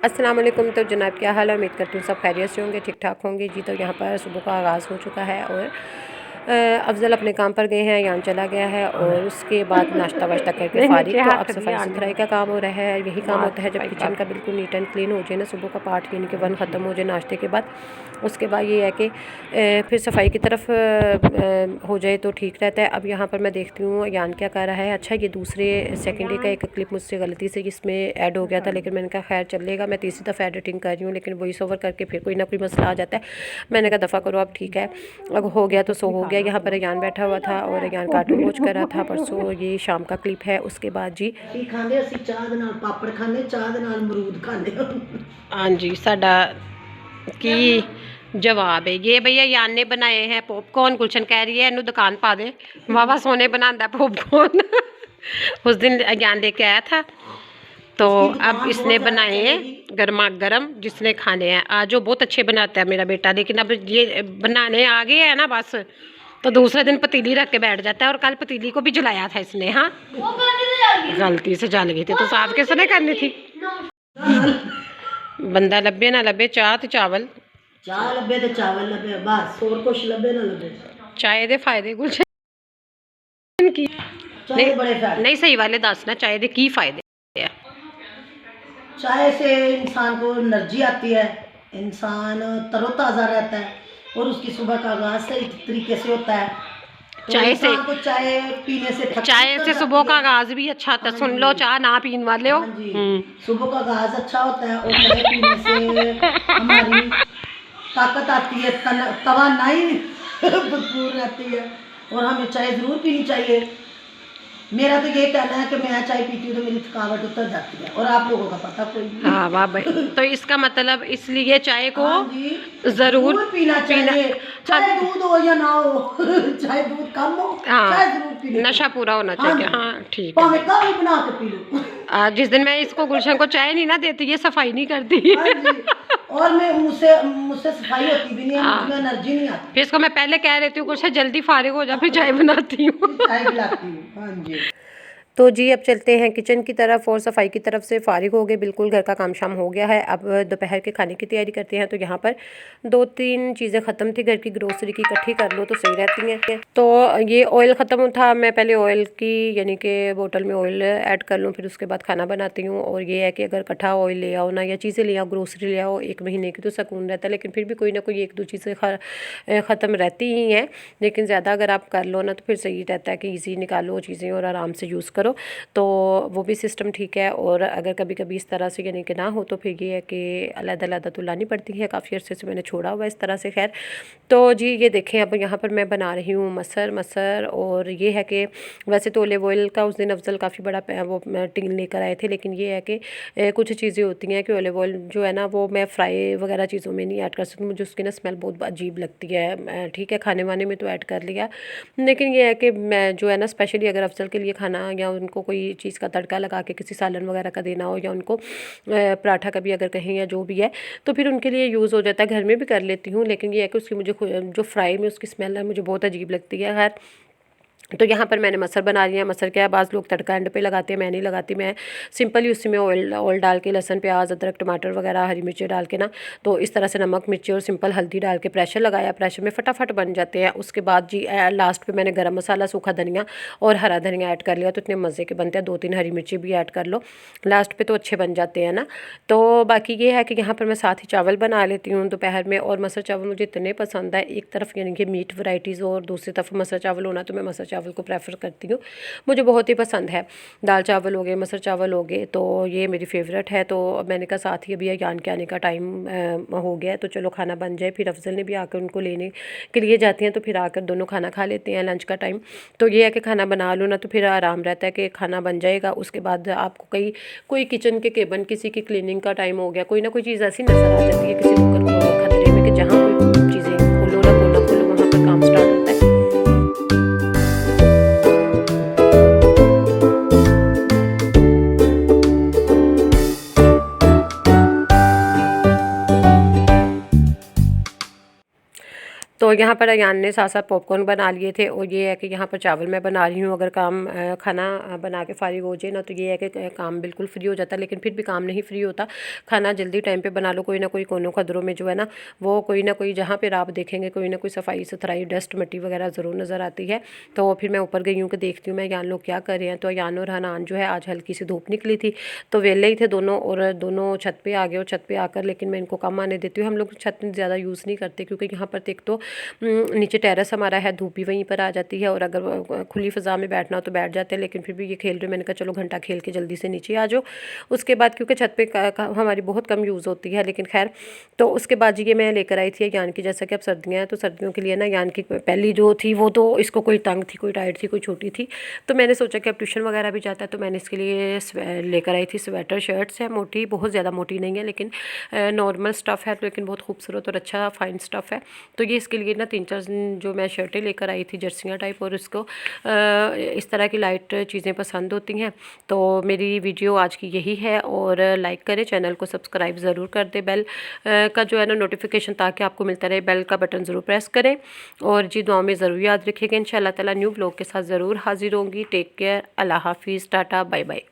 अस्सलाम वालेकुम। तो जनाब क्या हाल है, उम्मीद करती हूँ सब खैरियत से होंगे, ठीक ठाक होंगे जी। तो यहाँ पर सुबह का आगाज़ हो चुका है और अफ़ज़ल अपने काम पर गए हैं, यान चला गया है और उसके बाद नाश्ता वाश्ता करके फ़ारिग। तो अब सफाई सुथराई का काम हो रहा है। यही काम होता है जब किचन का बिल्कुल नीट एंड क्लीन हो जाए ना, सुबह का पाठ यानी कि वन ख़त्म हो जाए नाश्ते के बाद। उसके बाद ये है कि फिर सफाई की तरफ हो जाए तो ठीक रहता है। अब यहाँ पर मैं देखती हूँ यान क्या कर रहा है। अच्छा, ये दूसरे सेकंड डे का एक क्लिप मुझसे गलती से इसमें ऐड हो गया था, लेकिन मैंने कहा खैर चलेगा, मैं तीसरी दफ़ा एडिटिंग कर रही हूँ, लेकिन वॉइस ओवर करके फिर कोई ना कोई मसला आ जाता है। मैंने कहा दफ़ा करो, अब ठीक है, अब हो गया तो सो हो गया। यहाँ पर यान बैठा हुआ था और यान कार्टून वॉच कर रहा था परसों। ये शाम का क्लिप है। उसके बाद जी खाने ਅਸੀਂ ਚਾਹ ਦੇ ਨਾਲ ਪਾਪੜ ਖਾਣੇ, ਚਾਹ ਦੇ ਨਾਲ ਅਮਰੂਦ ਖਾਣੇ। हाँ जी, साडा की जवाब है ये भैया यान ने बनाए हैं पॉपकॉर्न। गुलशन कह रही है इनू दुकान पा दे, वावा सोने बनाता पॉपकॉर्न। उस दिन यान लेके आया था तो अब इसने बनाए हैं गर्मा गर्म, जिसने खाने हैं। आज जो बहुत अच्छे बनाता है मेरा बेटा, लेकिन अब ये बनाने आ गए हैं ना बस, तो दूसरे दिन पतीली रख के बैठ जाता है। और कल पतीली को भी जलाया था इसने। हाँ, गलती से जल गई थी तो साफ किसने करनी थी। बंदा लभे ना लभे, चाह तो चावल, ਚਾਹ ਲੱਭੇ ਤੇ ਚਾਵਲ ਲੱਭੇ, ਬਸ ਹੋਰ ਕੁਛ ਲੱਭੇ ਨਾ ਲੱਭੇ। चाय दे फायदे गुलशन की चाय के बड़े फायदे। नहीं सही वाले दसना, चाय दे की फायदे है। चाय से इंसान को एनर्जी आती है, इंसान तरोताज़ा रहता है और उसकी सुबह का आगाज सही तरीके से होता है। तो चाय से को चाय पीने से चाय से सुबह का आगाज भी अच्छा होता है। सुन लो, चाह ना पीने वाले हो। हाँ जी, सुबह का आगाज अच्छा होता है और चाय पीने से हमारी ताकत आती है, तवानाई भरपूर रहती है और हमें चाय ज़रूर पीनी चाहिए। मेरा तो ये कहना है कि मैं चाय पीती हूँ तो मेरी थकावट उतर जाती है, और आप लोगों का पता कोई नहीं। हाँ वाह भाई, तो इसका मतलब इसलिए चाय को हाँ जरूर पीना चाहिए, चाहे दूध हो या ना हो। चाहे दूध कम हो, चाहे जरूर पीना, नशा पूरा होना चाहिए। हाँ ठीक है, भाਵੇਂ कभी बना के पी लो। जिस दिन मैं इसको गुलशन को चाय नहीं ना देती, ये सफाई नहीं करती। और मैं मुझसे सफाई होती भी नहीं है, मुझमें एनर्जी नहीं आती। फिर इसको मैं पहले कह रहती हूँ गुलशन जल्दी फारिग हो जा, फिर चाय बनाती हूँ। चाय पिलाती हूँ। हाँ जी। तो जी अब चलते हैं किचन की तरफ और सफाई की तरफ से फारिग हो गए, बिल्कुल घर का काम शाम हो गया है। अब दोपहर के खाने की तैयारी करते हैं। तो यहाँ पर 2-3 चीज़ें ख़त्म थी घर की, ग्रोसरी की इकट्ठी कर लो तो सही रहती हैं। तो ये ऑयल ख़त्म था, मैं पहले ऑयल की यानी कि बोतल में ऑयल ऐड कर लूँ, फिर उसके बाद खाना बनाती हूँ। और ये है कि अगर इकट्ठा ऑयल ले आओ ना, या चीज़ें ले आओ, ग्रोसरी ले आओ 1 महीने की, तो सुकून रहता है। लेकिन फिर भी कोई ना कोई 1-2 चीज़ें ख़त्म रहती ही हैं, लेकिन ज़्यादा अगर आप कर लो ना तो फिर सही रहता है कि ईजी निकालो चीज़ें और आराम से यूज़ करो, तो वो भी सिस्टम ठीक है। और अगर कभी कभी इस तरह से यानी कि ना हो तो फिर ये है कि अलग-अलग तो लानी पड़ती है। काफ़ी अर्से से मैंने छोड़ा हुआ इस तरह से। खैर, तो जी ये देखें, अब यहाँ पर मैं बना रही हूँ मसर। और ये है कि वैसे तो ओलिव ऑयल का उस दिन अफजल काफ़ी बड़ा वो टीन लेकर आए थे, लेकिन ये है कि कुछ चीज़ें होती हैं कि ओलिव ऑयल जो है ना वो मैं फ्राई वगैरह चीज़ों में नहीं ऐड कर सकती, मुझे उसकी ना स्मेल बहुत अजीब लगती है। ठीक है, खाने वाने में तो ऐड कर लिया, लेकिन ये है कि मैं जो है ना स्पेशली अगर अफजल के लिए खाना या उनको कोई चीज़ का तड़का लगा के किसी सालन वगैरह का देना हो, या उनको पराठा कभी अगर कहीं या जो भी है, तो फिर उनके लिए यूज़ हो जाता है। घर में भी कर लेती हूँ, लेकिन ये है कि उसकी मुझे जो फ्राई में उसकी स्मेल है मुझे बहुत अजीब लगती है। खैर, तो यहाँ पर मैंने मसर बना लिया। मसर क्या है, बाज़ लोग तड़का एंड पे लगाते हैं, मैं नहीं लगाती। मैं सिंपल ही उसी में ऑयल डाल के लहसुन प्याज अदरक टमाटर वगैरह हरी मिर्ची डाल के ना, तो इस तरह से नमक मिर्ची और सिंपल हल्दी डाल के प्रेशर लगाया, प्रेशर में फटाफट बन जाते हैं। उसके बाद जी लास्ट पे मैंने गरम मसाला, सूखा धनिया और हरा धनिया ऐड कर लिया, तो इतने मज़े के बनते हैं। 2-3 हरी मिर्ची भी ऐड कर लो लास्ट पे, तो अच्छे बन जाते हैं ना। तो बाकी ये है कि यहाँ पर मैं साथ ही चावल बना लेती हूँ दोपहर में। और मसर चावल मुझे इतने पसंद है, एक तरफ यानी कि मीट वैराइटीज़ और दूसरी तरफ मसर चावल होना, तो मैं मसर चावल को प्रेफर करती हूँ, मुझे बहुत ही पसंद है। दाल चावल हो गए, मसर चावल हो गए, तो ये मेरी फेवरेट है। तो मैंने कहा साथ ही अभी यान के आने का टाइम हो गया है, तो चलो खाना बन जाए। फिर अफजल ने भी आकर उनको लेने के लिए जाती हैं, तो फिर आकर दोनों खाना खा लेते हैं लंच का टाइम। तो ये है कि खाना बना लो ना तो फिर आराम रहता है कि खाना बन जाएगा। उसके बाद आपको कोई किचन के केबन, किसी की क्लीनिंग का टाइम हो गया, कोई ना कोई चीज़ ऐसी नज़र आ जाती है किसी नुक्कड़ खतरे में कि जहाँ कोई चीज़ें खोलो ना खोलो वहाँ पर काम स्टार्ट होता है। तो यहाँ पर अयान ने साथ साथ पॉपकॉर्न बना लिए थे। और ये है कि यहाँ पर चावल मैं बना रही हूँ। अगर काम खाना बना के फारिग हो जाए ना तो ये है कि काम बिल्कुल फ्री हो जाता है, लेकिन फिर भी काम नहीं फ्री होता। खाना जल्दी टाइम पे बना लो, कोई ना कोई कोनों खदरों में जो है ना वो कोई ना कोई जहाँ पर आप देखेंगे कोई ना कोई सफाई सुथराई डस्ट मिट्टी वगैरह ज़रूर नज़र आती है। तो फिर मैं ऊपर गई हूँ कि देखती हूँ मैं अयान लोग क्या कर रहे हैं। तो अयान और हनान जो है आज हल्की सी धूप निकली थी तो वेले ही थे दोनों, और दोनों छत पे आ गए। और छत पे आकर लेकिन मैं इनको कम आने देती हूँ। हम लोग छत ज़्यादा यूज़ नहीं करते क्योंकि यहाँ पर एक तो नीचे टेरेस हमारा है, धूप भी वहीं पर आ जाती है, और अगर खुली फ़ज़ा में बैठना हो तो बैठ जाते हैं। लेकिन फिर भी ये खेल रहे, मैंने कहा चलो घंटा खेल के जल्दी से नीचे आ जाओ। उसके बाद क्योंकि छत पे हमारी बहुत कम यूज़ होती है, लेकिन खैर तो उसके बाद ये मैं लेकर आई थी यान की, जैसा कि अब सर्दियाँ हैं तो सर्दियों के लिए ना यान की पहली जो थी वो तो इसको कोई तंग थी, कोई टाइट थी, कोई छोटी थी। तो मैंने सोचा कि अब ट्यूशन वगैरह भी जाता है तो मैंने इसके लिए लेकर आई थी स्वेटर शर्ट्स है, मोटी बहुत ज़्यादा मोटी नहीं है लेकिन नॉर्मल स्टफ़ है, लेकिन बहुत खूबसूरत और अच्छा फाइन स्टफ़ है। तो ये इसके लिए ना 3-4 जो मैं शर्टें लेकर आई थी जर्सियाँ टाइप, और इसको इस तरह की लाइट चीज़ें पसंद होती हैं। तो मेरी वीडियो आज की यही है, और लाइक करें, चैनल को सब्सक्राइब ज़रूर कर दें, बेल का जो है ना नोटिफिकेशन ताकि आपको मिलता रहे, बेल का बटन ज़रूर प्रेस करें। और जी दुआ में ज़रूर याद रखिएगा। इंशाअल्लाह ताला न्यू ब्लॉग के साथ ज़रूर हाजिर होंगी। टेक केयर, अल्लाह हाफिज़, टाटा, बाय बाय।